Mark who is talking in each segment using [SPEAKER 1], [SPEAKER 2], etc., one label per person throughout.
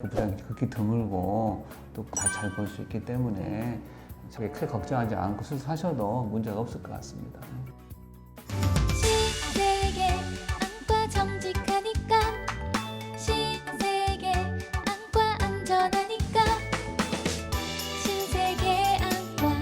[SPEAKER 1] 부작용이 극히 드물고 또 다 잘 볼 수 있기 때문에 저게 크게 걱정하지 않고 수술하셔도 문제가 없을 것 같습니다.
[SPEAKER 2] 신세계 안과 정직하니까 신세계 안과 안전하니까 신세계 안과.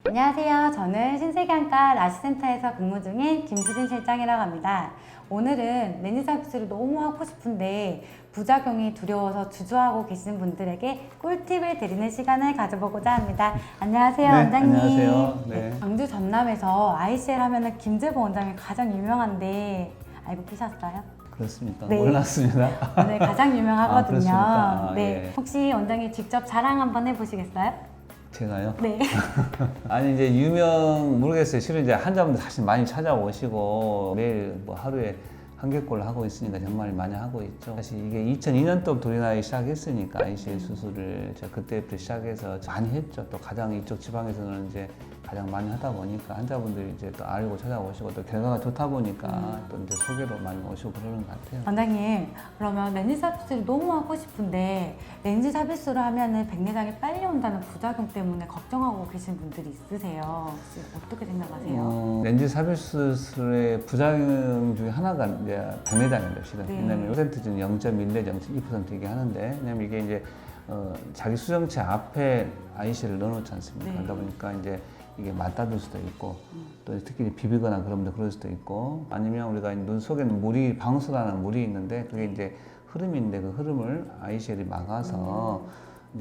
[SPEAKER 3] 안녕하세요. 저는 신세계안과 라식센터에서 근무 중인 김수진 실장이라고 합니다. 오늘은 렌즈 삽입술을 너무 하고 싶은데 부작용이 두려워서 주저하고 계시는 분들에게 꿀팁을 드리는 시간을 가져보고자 합니다. 안녕하세요,
[SPEAKER 1] 네,
[SPEAKER 3] 원장님.
[SPEAKER 1] 안녕하세요. 네.
[SPEAKER 3] 광주 전남에서 ICL 하면은 김재보 원장이 가장 유명한데 알고 계셨어요?
[SPEAKER 1] 그렇습니까?
[SPEAKER 3] 네.
[SPEAKER 1] 몰랐습니다.
[SPEAKER 3] 네, 가장 유명하거든요.
[SPEAKER 1] 그렇습니까?
[SPEAKER 3] 네,
[SPEAKER 1] 예.
[SPEAKER 3] 혹시 원장님 직접 자랑 한번 해보시겠어요?
[SPEAKER 1] 제가요?
[SPEAKER 3] 네.
[SPEAKER 1] 아니 이제 유명 모르겠어요. 실은 이제 환자분들 사실 많이 찾아오시고 매일 뭐 하루에 한 개꼴 하고 있으니까 정말 많이 하고 있죠. 사실 이게 2002년도부터 우리나라에 시작했으니까 ICL 수술을 제가 그때부터 시작해서 많이 했죠. 또 가장 이쪽 지방에서는 이제 가장 많이 하다 보니까 환자분들이 이제 또 알고 찾아오시고 또 결과가 좋다 보니까 또 이제 소개로 많이 오시고 그러는 것 같아요.
[SPEAKER 3] 원장님, 그러면 렌즈 삽입술이 너무 하고 싶은데 렌즈 삽입술을 하면은 백내장이 빨리 온다는 부작용 때문에 걱정하고 계신 분들이 있으세요. 혹시 어떻게 생각하세요?
[SPEAKER 1] 렌즈 삽입 수술의 부작용 중에 하나가 이제 백내장입니다. 실은.
[SPEAKER 3] 네.
[SPEAKER 1] 왜냐면 퍼센트는 0.1내지 0.2% 하는데, 왜냐면 이게 이제 자기 수정체 앞에 IC를 넣어놓지 않습니까?
[SPEAKER 3] 네.
[SPEAKER 1] 그러다 보니까 이제 이게 맞닿을 수도 있고, 또 특히 비비거나 그러면 그럴 수도 있고, 아니면 우리가 눈 속에는 물이 방수라는 물이 있는데 그게 이제 흐름인데 그 흐름을 ICL이 막아서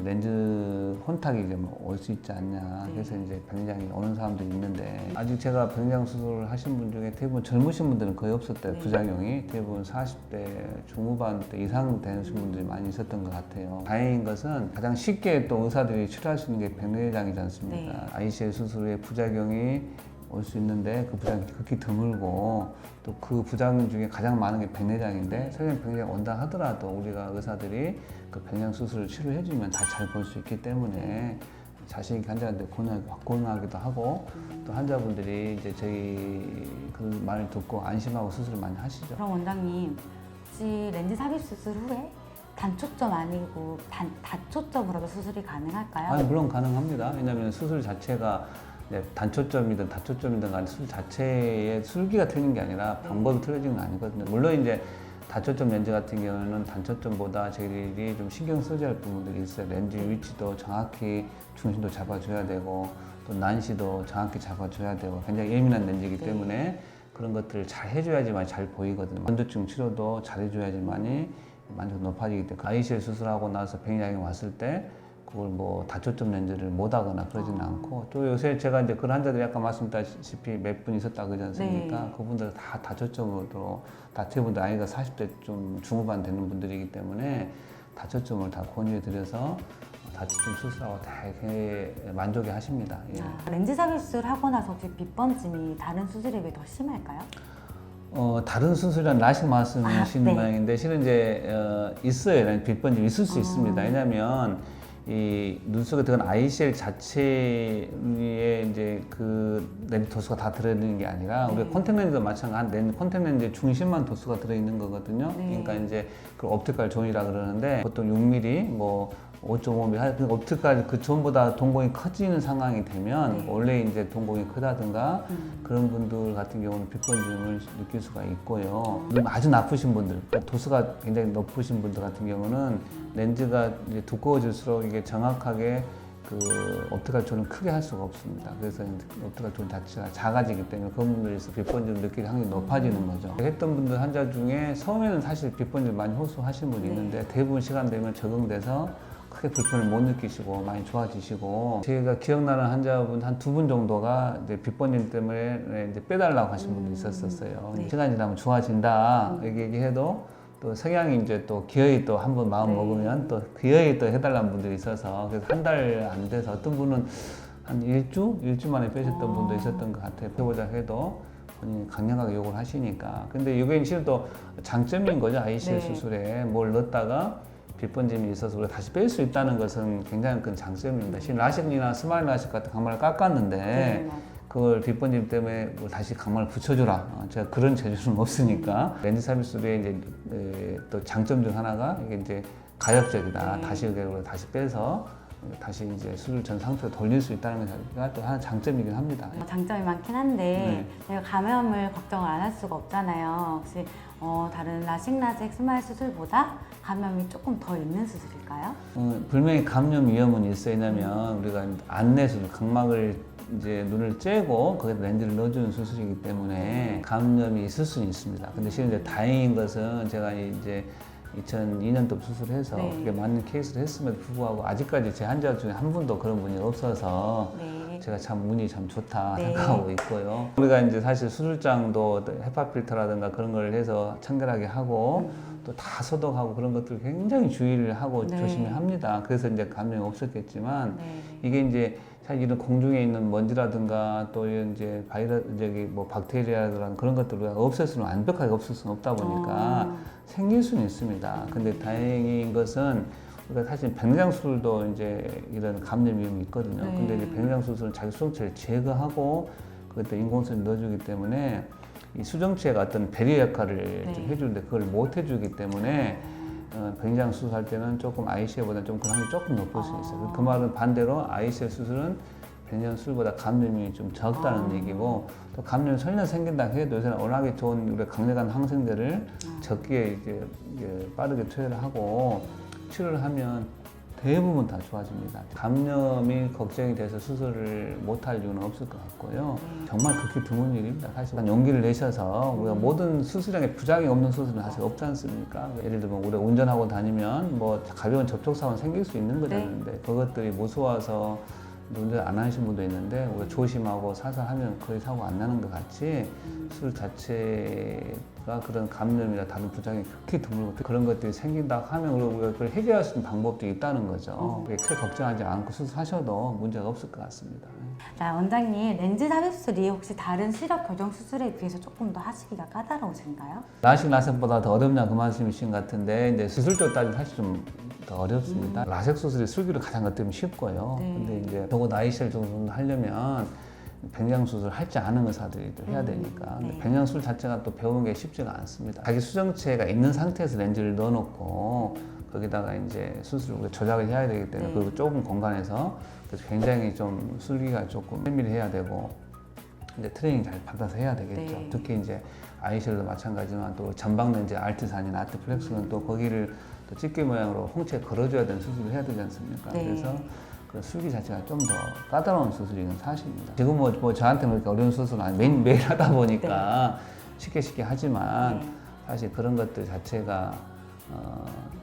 [SPEAKER 1] 렌즈 혼탁이 좀 올 수 있지 않냐. 그래서 이제 백내장이 오는 사람들이 있는데 아직 제가 백내장 수술을 하신 분 중에 대부분 젊으신 분들은 거의 없었대요.
[SPEAKER 3] 네.
[SPEAKER 1] 부작용이 대부분 40대 중후반 대 이상 되신 분들이 많이 있었던 것 같아요. 다행인 것은 가장 쉽게 또 의사들이 치료할 수 있는 게 백내장이지 않습니까?
[SPEAKER 3] 네.
[SPEAKER 1] ICL 수술의 부작용이 올 수 있는데 그 부작용이 극히 드물고 또 그 부작용 중에 가장 많은 게 백내장인데 설령 백내장 온다 하더라도 우리가 의사들이 그 백내장 수술을 치료해주면 다 잘 볼 수 있기 때문에 자신 있게 환자한테 권하기도 하고 또 환자분들이 이제 저희 그 말을 듣고 안심하고 수술을 많이 하시죠.
[SPEAKER 3] 그럼 원장님, 혹시 렌즈 삽입 수술 후에 단초점 아니고 다초점으로도 수술이 가능할까요?
[SPEAKER 1] 아니, 물론 가능합니다. 왜냐하면 수술 자체가 단초점이든 다초점이든 간에 수술 자체의 술기가 틀린 게 아니라 방법이 틀려진 건 아니거든요. 물론 이제 다초점 렌즈 같은 경우는 단초점보다 저희들이 좀 신경 써줘야 할 부분들이 있어요. 렌즈 위치도 정확히 중심도 잡아줘야 되고 또 난시도 정확히 잡아줘야 되고 굉장히 예민한 렌즈이기 때문에 그런 것들을 잘 해줘야지만 잘 보이거든요. 건조증 치료도 잘 해줘야지만이 만족도 높아지기 때문에 ICL 수술하고 나서 백내장이 왔을 때 그걸 뭐 다초점 렌즈를 못 하거나 그러지는 않고 또 요새 제가 이제 그런 환자들이 아까 말씀드렸다시피 몇 분 있었다 그러지 않습니까?
[SPEAKER 3] 네.
[SPEAKER 1] 그분들 다 다초점으로 대부분 나이가 40대 좀 중후반 되는 분들이기 때문에 다초점을 다 권유해 드려서 다초점 수술하고 되게 만족해 하십니다. 예.
[SPEAKER 3] 렌즈 삽입술 하고 나서 혹시 빗번짐이 다른 수술에 비해 더 심할까요?
[SPEAKER 1] 다른 수술이란 라식 말씀하시는
[SPEAKER 3] 네.
[SPEAKER 1] 모양인데 실은 이제 있어요. 빗번짐 있을 수 있습니다. 왜냐하면 이 눈 속에 들어간 ICL 자체에 이제 그 렌즈 도수가 다 들어있는 게 아니라 우리가 콘택 렌즈도 마찬가지 콘택 렌즈의 중심만 도수가 들어있는 거거든요.
[SPEAKER 3] 네.
[SPEAKER 1] 그러니까 이제 그 옵티컬 존이라 그러는데 보통 6mm 뭐 5.5mm 옵티컬 그 존보다 동공이 커지는 상황이 되면 원래 이제 동공이 크다든가 그런 분들 같은 경우는 빗번짐을 느낄 수가 있고요. 아주 나쁘신 분들, 도수가 굉장히 높으신 분들 같은 경우는 렌즈가 이제 두꺼워질수록 이게 정확하게 그 옵티컬 존을 크게 할 수가 없습니다. 그래서 옵티컬 존 자체가 작아지기 때문에 그런 분들에서 빗번짐을 느낄 확률이 높아지는 거죠. 했던 분들 환자 중에 처음에는 사실 빗번짐 많이 호소하시는 분이 있는데 대부분 시간 되면 적응돼서 크게 불편을 못 느끼시고 많이 좋아지시고 제가 기억나는 환자분 한 2분 정도가 이제 빗번짐 때문에 이제 빼달라고 하신 분도 있었어요. 시간이 지나면 좋아진다 얘기해도 또 성향이 이제 또 기어이 또 한 번 마음 먹으면 또 기어이 또 해달라는 분들이 있어서 그래서 한 달 안 돼서 어떤 분은 한 일주 만에 빼셨던 분도 있었던 것 같아요. 해보자 해도 본인이 강력하게 요구를 하시니까. 근데 이게 실은 또 장점인 거죠. ICL 수술에 뭘 넣었다가 빗번짐이 있어서 우리가 다시 뺄 수 있다는 것은 굉장히 큰 장점입니다. 실은 라식이나 스마일 라식 같은 강만을 깎았는데 그걸 빗번짐 때문에 뭐 다시 각막을 붙여주라. 제가 그런 재주는 없으니까. 렌즈 삽입술의 이제 또 장점 중 하나가 이게 이제 가역적이다. 다시 빼서 다시 이제 수술 전 상태로 돌릴 수 있다는 게 또 하나 장점이긴 합니다.
[SPEAKER 3] 장점이 많긴 한데 저희가 감염을 걱정을 안 할 수가 없잖아요. 혹시 다른 라식, 라섹, 스마일 수술보다 감염이 조금 더 있는 수술일까요?
[SPEAKER 1] 분명히 감염 위험은 있어요. 왜냐면 우리가 안내수술, 각막을 이제 눈을 쬐고 거기다 렌즈를 넣어주는 수술이기 때문에 감염이 있을 수는 있습니다. 근데 실은 이제 다행인 것은 제가 이제 2002년도 수술해서 그게 맞는 케이스를 했음에도 불구하고 아직까지 제 환자 중에 한 분도 그런 분이 없어서 제가 참 운이 참 좋다 생각하고 있고요. 우리가 이제 사실 수술장도 헤파 필터라든가 그런 걸 해서 청결하게 하고 또 다 소독하고 그런 것들 굉장히 주의를 하고 조심히 합니다. 그래서 이제 감염이 없었겠지만 이게 이제 사실 이런 공중에 있는 먼지라든가 또 이제 뭐 박테리아라든가 그런 것들을 없앨 수는 완벽하게 없앨 수는 없다 보니까 생길 수는 있습니다. 근데 다행인 것은 우리가 사실 백내장 수술도 이제 이런 감염 위험이 있거든요. 근데 이제 백내장 수술은 자기 수정체를 제거하고 그때 인공수를 넣어주기 때문에 이 수정체가 어떤 배려 역할을 좀 해주는데 그걸 못 해주기 때문에 백내장 수술할 때는 조금 ICL보다 좀 그 확률이 조금 높을 수 있어요. 그 말은 반대로 ICL 수술은 백내장 수술보다 감염이 좀 적다는 얘기고 또 감염이 설령 생긴다 해도 요새는 워낙에 좋은 우리 강력한 항생제를 적기에 이제 빠르게 투여를 하고 치료를 하면 대부분 다 좋아집니다. 감염이 걱정이 돼서 수술을 못할 이유는 없을 것 같고요. 정말 극히 드문 일입니다. 사실 용기를 내셔서 우리가 모든 수술량에 부작용이 없는 수술은 사실 없지 않습니까? 예를 들면 우리가 운전하고 다니면 뭐 가벼운 접촉사고는 생길 수 있는 거잖아요. 그것들이 무서워서 운전 안 하시는 분도 있는데 우리가 조심하고 살살하면 거의 사고 안 나는 것 같이 수술 자체가 그런 감염이나 다른 부작용이 극히 드물고 그런 것들이 생긴다 하면 우리가 그걸 해결할 수 있는 방법도 있다는 거죠. 크게 걱정하지 않고 수술하셔도 문제가 없을 것 같습니다.
[SPEAKER 3] 자, 원장님, 렌즈 삽입 수술이 혹시 다른 시력 교정 수술에 비해서 조금 더 하시기가 까다로우신가요?
[SPEAKER 1] 라식, 라섹보다 더 어렵냐 그 말씀이신 것 같은데 이제 수술적 따지면 사실 좀 더 어렵습니다. 라섹 수술이 술기로 가장 어떻게 쉽고요. 근데 이제 적어도 ICL 정도 하려면 백내장 수술 할지 않은 의사들이 또 해야 되니까 근데 백내장 수술 자체가 또 배우는 게 쉽지가 않습니다. 자기 수정체가 있는 상태에서 렌즈를 넣어놓고 거기다가 이제 수술을 우리가 조작을 해야 되기 때문에 그리고 조금 공간에서 그래서 굉장히 좀 술기가 조금 세밀해야 되고 이제 트레이닝 잘 받아서 해야 되겠죠. 특히 이제 ICL도 마찬가지지만 또 전방 렌즈 알트산이나 아트플렉스는 또 거기를 또 집게 모양으로 홍채 걸어줘야 되는 수술을 해야 되지 않습니까? 그래서 그 술기 자체가 좀 더 까다로운 수술이는 사실입니다. 지금 뭐 저한테는 그렇게 어려운 수술은 아니 매일 하다 보니까 쉽게 하지만 사실 그런 것들 자체가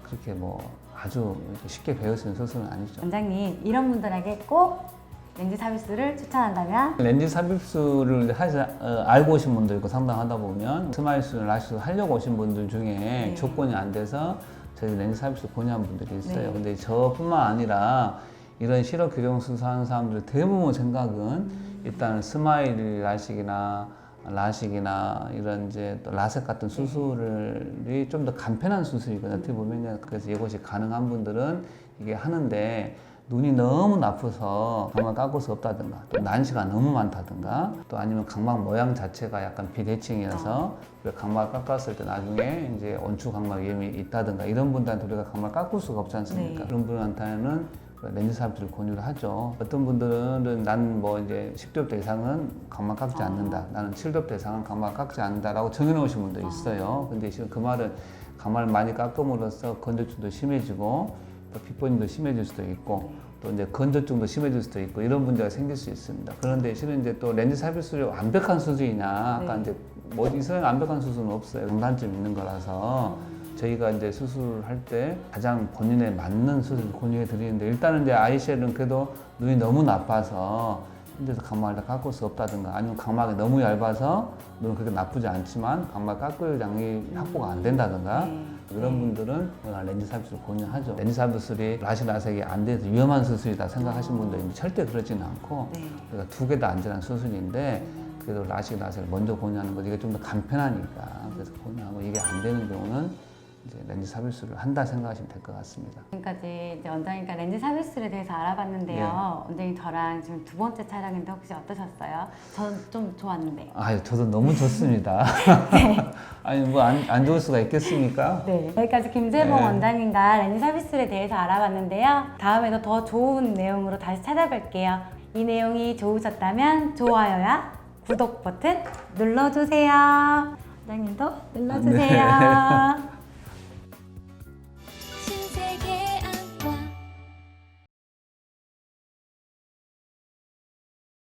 [SPEAKER 1] 그렇게 뭐 아주 쉽게 배울 수 있는 수술은 아니죠.
[SPEAKER 3] 원장님, 이런 분들에게 꼭 렌즈 삽입술을 추천한다면?
[SPEAKER 1] 렌즈 삽입술을 사실 알고 오신 분도 있고 상담하다 보면 스마일 수술, 라식 수술 하려고 오신 분들 중에 조건이 안 돼서 저희 렌즈 삽입술 권유한 분들이 있어요. 근데 저뿐만 아니라 이런 시력 교정 수술하는 사람들 대부분 생각은 일단 스마일 라식이나 라식이나 이런 이제 또 라섹 같은 수술이 좀 더 간편한 수술이거든요. 어떻게 보면 그래서 이것이 가능한 분들은 이게 하는데 눈이 너무 나빠서 각막 깎을 수 없다든가 또 난시가 너무 많다든가 또 아니면 각막 모양 자체가 약간 비대칭이어서 각막을 깎았을 때 나중에 이제 원추 각막 위험이 있다든가 이런 분들한테 우리가 각막을 깎을 수가 없지 않습니까? 그런 분한테는 렌즈 삽입술을 권유를 하죠. 어떤 분들은 난 뭐 이제 10도부터 이상은 각막 깎지 않는다. 나는 7도부터 이상은 각막 깎지 않는다라고 정해놓으신 분도 있어요. 근데 지금 그 말은 각막을 많이 깎음으로써 건조증도 심해지고 또 빗번짐도 심해질 수도 있고 또 이제 건조증도 심해질 수도 있고 이런 문제가 생길 수 있습니다. 그런데 실은 이제 또 렌즈 삽입술이 완벽한 수술이냐 아까 이제 뭐 이상 완벽한 수술은 없어요. 장단점이 있는 거라서 저희가 이제 수술할 때 가장 본인에 맞는 수술을 권유해 드리는데 일단은 이제 ICL은 그래도 눈이 너무 나빠서 힘들어서 각막을 다 깎을 수 없다든가 아니면 각막이 너무 얇아서 눈은 그렇게 나쁘지 않지만 각막 깎을 양이 확보가 안 된다든가 이런 분들은 렌즈 삽입술을 권유하죠. 렌즈 삽입술이 라식, 라섹이 안 돼서 위험한 수술이다 생각하시는 분도 있는데 절대 그러지는 않고 그러니까 두 개 다 안전한 수술인데 그래도 라식, 라섹을 먼저 권유하는 거죠. 이게 좀 더 간편하니까 그래서 권유하고 이게 안 되는 경우는 이제 렌즈 서비스를 한다 생각하시면 될 것 같습니다.
[SPEAKER 3] 지금까지 이제 원장님과 렌즈 서비스에 대해서 알아봤는데요.
[SPEAKER 1] 네.
[SPEAKER 3] 원장님 저랑 지금 두 번째 촬영인데 혹시 어떠셨어요? 저는 좀 좋았는데.
[SPEAKER 1] 아, 저도 너무 좋습니다. 아니 뭐 안 좋을 수가 있겠습니까?
[SPEAKER 3] 네, 여기까지 김재봉
[SPEAKER 1] 네.
[SPEAKER 3] 원장님과 렌즈 서비스에 대해서 알아봤는데요. 다음에도 더 좋은 내용으로 다시 찾아뵐게요. 이 내용이 좋으셨다면 좋아요와 구독 버튼 눌러주세요. 원장님도 눌러주세요.